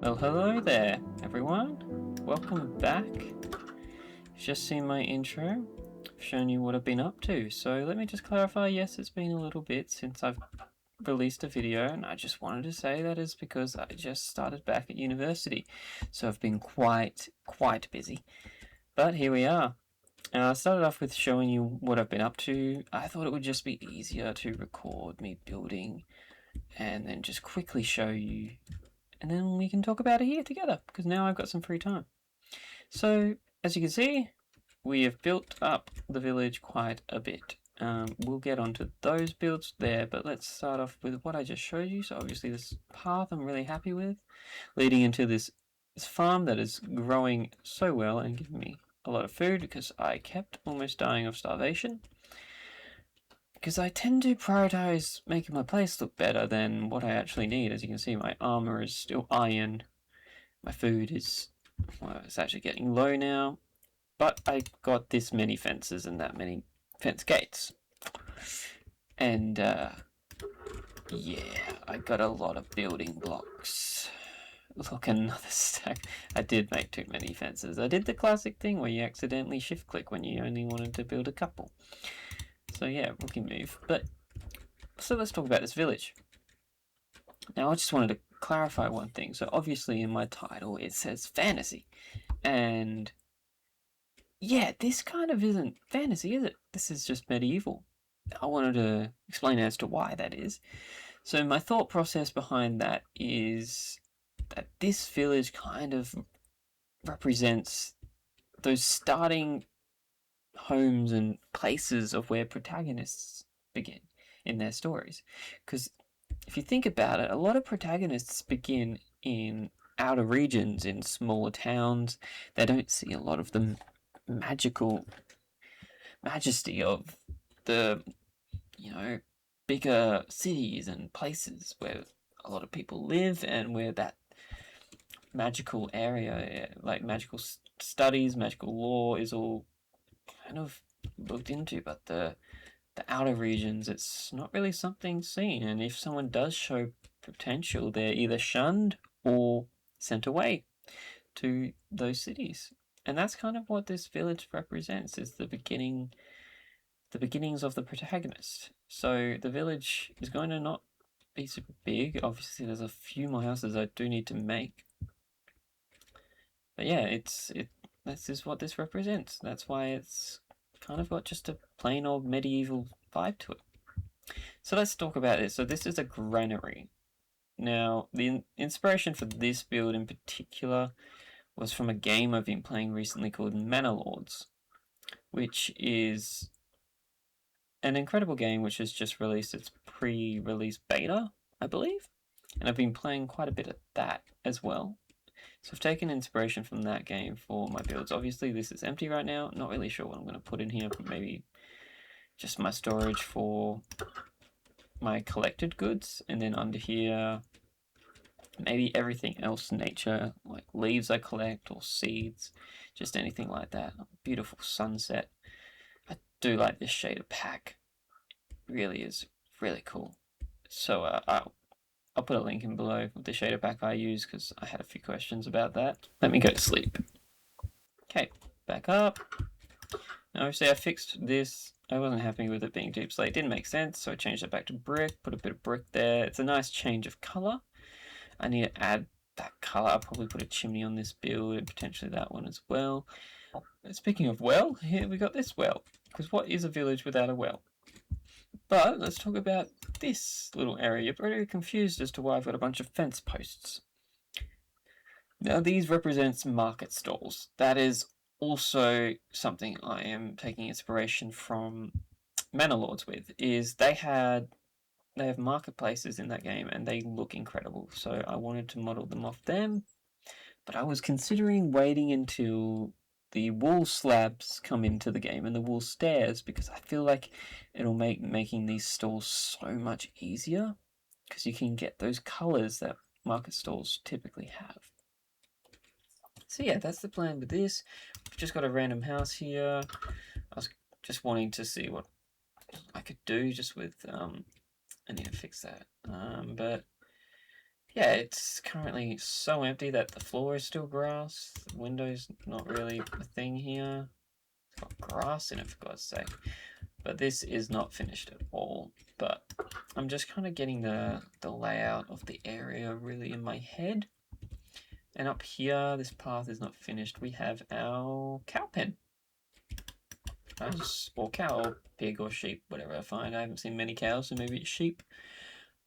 Well, hello there, everyone. Welcome back. You've just seen my intro. I've shown you what I've been up to. So let me just clarify, yes, it's been a little bit since I've released a video, and I just wanted to say that is because I just started back at university. So I've been quite busy. But here we are. I started off with showing you what I've been up to. I thought it would just be easier to record me building and then just quickly show you, and then we can talk about it here together, because now I've got some free time. So, as you can see, we have built up the village quite a bit. We'll get onto those builds there, but let's start off with what I just showed you. So obviously this path I'm really happy with, leading into this farm that is growing so well and giving me a lot of food, because I kept almost dying of starvation. Because I tend to prioritize making my place look better than what I actually need. As you can see, my armor is still iron. My food is, well, it's actually getting low now. But I got this many fences and that many fence gates. And, yeah, I got a lot of building blocks. Look, another stack. I did make too many fences. I did the classic thing where you accidentally shift click when you only wanted to build a couple. So yeah, rookie move. But so let's talk about this village. Now I just wanted to clarify one thing. So obviously in my title it says fantasy. And yeah, this kind of isn't fantasy, is it? This is just medieval. I wanted to explain as to why that is. So my thought process behind that is that this village kind of represents those starting homes and places of where protagonists begin in their stories. Because if you think about it, a lot of protagonists begin in outer regions, in smaller towns. They don't see a lot of the magical majesty of the, bigger cities and places where a lot of people live, and where that magical area, like magical studies, magical lore, is all kind of looked into. But the outer regions, it's not really something seen, and if someone does show potential, they're either shunned or sent away to those cities. And that's kind of what this village represents, is the beginnings of the protagonist. So the village is going to not be super big. Obviously there's a few more houses I do need to make, but yeah, this is what this represents. That's why it's kind of got just a plain old medieval vibe to it. So let's talk about it. So this is a granary. Now, the inspiration for this build in particular was from a game I've been playing recently called Manor Lords, which is an incredible game which has just released its pre-release beta, I believe. And I've been playing quite a bit of that as well. So I've taken inspiration from that game for my builds. Obviously this is empty right now. Not really sure what I'm going to put in here, but maybe just my storage for my collected goods. And then under here, maybe everything else nature, like leaves I collect or seeds, just anything like that. Beautiful sunset. I do like this shader pack. It really is really cool. So I'll put a link in below of the shader pack I use, because I had a few questions about that. Let me go to sleep. Okay, back up. Now obviously I fixed this. I wasn't happy with it being deep slate. It didn't make sense, so I changed it back to brick, put a bit of brick there. It's a nice change of colour. I need to add that colour. I'll probably put a chimney on this build, and potentially that one as well. Speaking of well, here we got this well. Because what is a village without a well? But let's talk about this little area. You're very confused as to why I've got a bunch of fence posts. Now these represents market stalls. That is also something I am taking inspiration from Manor Lords with, is they have marketplaces in that game and they look incredible. So I wanted to model them off them, but I was considering waiting until the wool slabs come into the game and the wool stairs, because I feel like it'll make making these stalls so much easier, because you can get those colors that market stalls typically have. So yeah, that's the plan with this. We've just got a random house here. I was just wanting to see what I could do just with I need to fix that. But yeah, it's currently so empty that the floor is still grass. The window's not really a thing here. It's got grass in it, for God's sake. But this is not finished at all. But I'm just kind of getting the layout of the area really in my head. And up here, this path is not finished. We have our cow pen. Or cow, or pig, or sheep, whatever I find. I haven't seen many cows, so maybe it's sheep.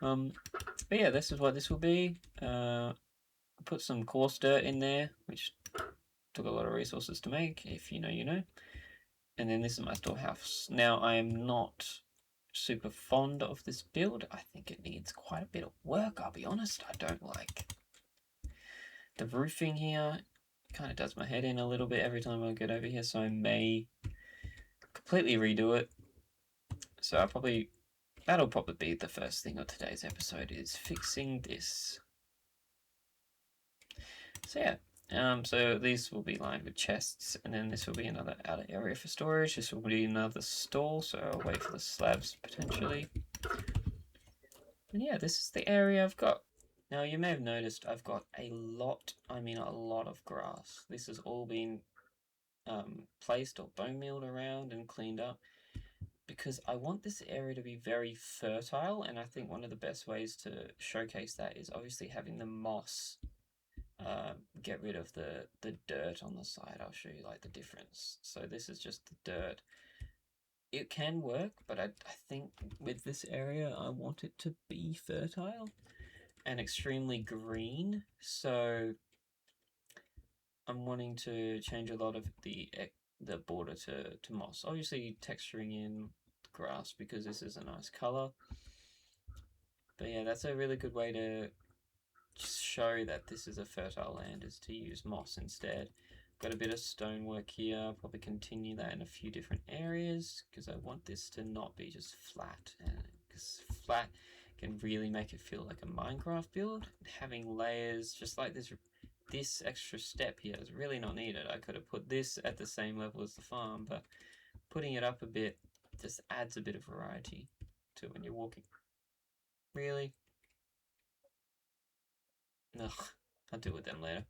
But yeah, this is what this will be. Put some coarse dirt in there, which took a lot of resources to make. If you know, you know. And then this is my storehouse. Now, I am not super fond of this build. I think it needs quite a bit of work, I'll be honest. I don't like the roofing here. It kind of does my head in a little bit every time I get over here, so I may completely redo it. So that'll probably be the first thing of today's episode, is fixing this. So yeah, so these will be lined with chests, and then this will be another outer area for storage. This will be another stall, so I'll wait for the slabs potentially. And yeah, this is the area I've got. Now you may have noticed I've got a lot of grass. This has all been placed or bone mealed around and cleaned up, because I want this area to be very fertile, and I think one of the best ways to showcase that is obviously having the moss get rid of the dirt on the side. I'll show you like the difference. So this is just the dirt. It can work, but I think with this area I want it to be fertile and extremely green. So I'm wanting to change a lot of the border to moss. Obviously texturing in grass, because this is a nice color. But yeah, that's a really good way to show that this is a fertile land, is to use moss instead. Got a bit of stonework here. Probably continue that in a few different areas, because I want this to not be just flat, because flat can really make it feel like a Minecraft build. Having layers just like this extra step here is really not needed. I could have put this at the same level as the farm, but putting it up a bit just adds a bit of variety to when you're walking. Really? Ugh, I'll deal with them later.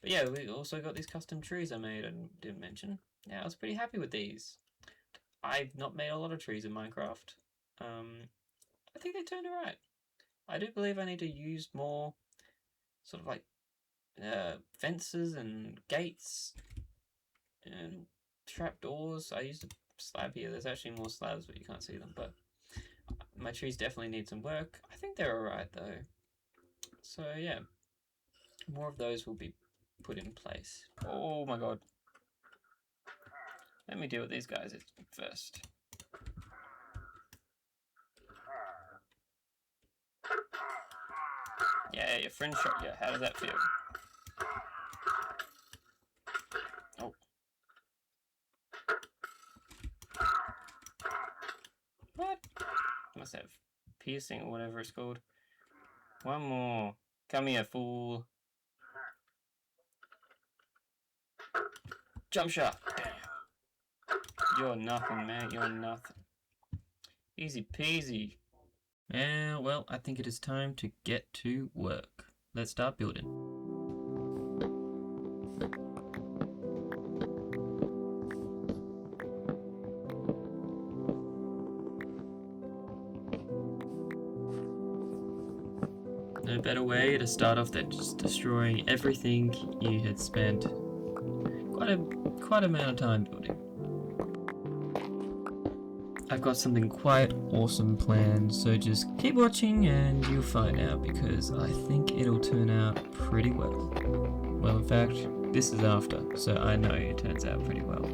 But yeah, we also got these custom trees I made and didn't mention. Yeah, I was pretty happy with these. I've not made a lot of trees in Minecraft. I think they turned alright. I do believe I need to use more sort of like fences and gates and trapdoors. I used a slab here. There's actually more slabs, but you can't see them. But my trees definitely need some work. I think they're alright though. So yeah, more of those will be put in place. Oh my god. Let me deal with these guys first. Yeah, your friend shot you. How does that feel? Oh. What? Must have piercing or whatever it's called. One more. Come here, fool. Jump shot. You're nothing, man. You're nothing. Easy peasy. Well, I think it is time to get to work. Let's start building. No better way to start off than just destroying everything you had spent quite a amount of time building. I've got something quite awesome planned, so just keep watching and you'll find out, because I think it'll turn out pretty well. Well, in fact, this is after, so I know it turns out pretty well.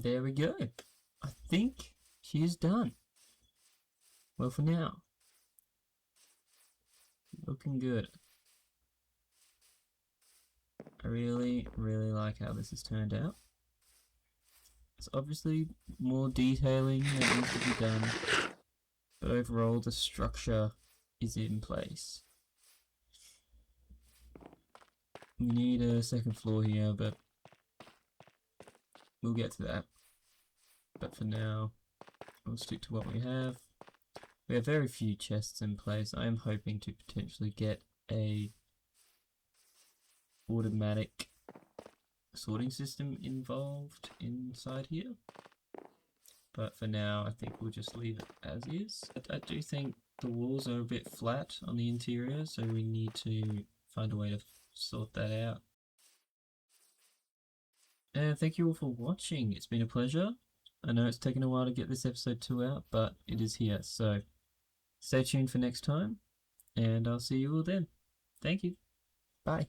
there we go. I think she is done. Well, for now, looking good. I really like how this has turned out. There's obviously more detailing that needs to be done, but overall the structure is in place. We need a second floor here, but we'll get to that. But for now, we'll stick to what we have. We have very few chests in place. I am hoping to potentially get a automatic sorting system involved inside here. But for now, I think we'll just leave it as is. I do think the walls are a bit flat on the interior, so we need to find a way to sort that out. And thank you all for watching. It's been a pleasure. I know it's taken a while to get this episode 2 out, but it is here. So stay tuned for next time, and I'll see you all then. Thank you. Bye.